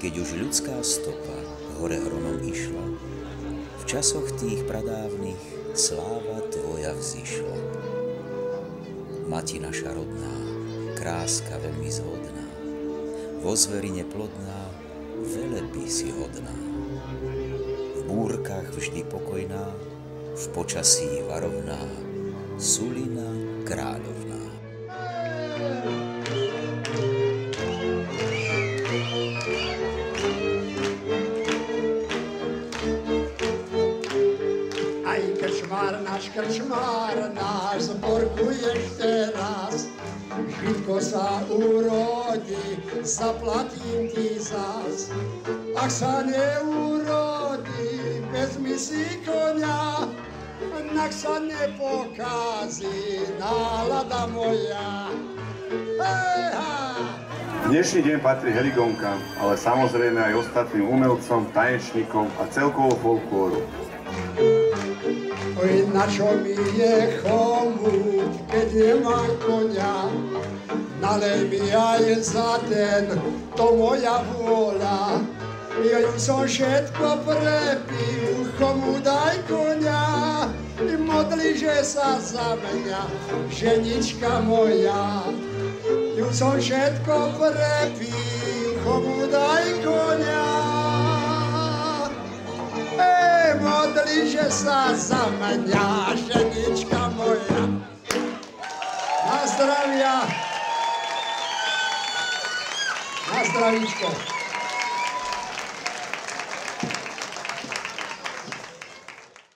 Keď už ľudská stopa hore hronom išla, v časoch tých pradávnych sláva tvoja vzišla. Mati naša rodná, kráska veľmi zhodná, vo zverine plodná, veleby si hodná. V búrkach vždy pokojná, v počasí varovná, Sulina kráľovná. Krčmár náš zborkuje ešte raz. Žitko sa urodí, zaplatím ti zas. Ak sa neurodí, vezmi si konia, nak sa nepokází nálada moja. Dnešný deň patrí Heligonkám, ale samozrejme aj ostatným umelcom, tanečníkom a celkovo folklóru. Oj, na čo mi je chomúť, keď nemám konia? Nalej mi aj za ten, to moja vôľa. Ja už som všetko prepil, chomúť aj konia. Modli, že sa za mňa, ženička moja. Už som všetko prepil, chomúť aj konia. Modli, že sa za mňa, ženička moja. Na zdravia. Na zdravíčko.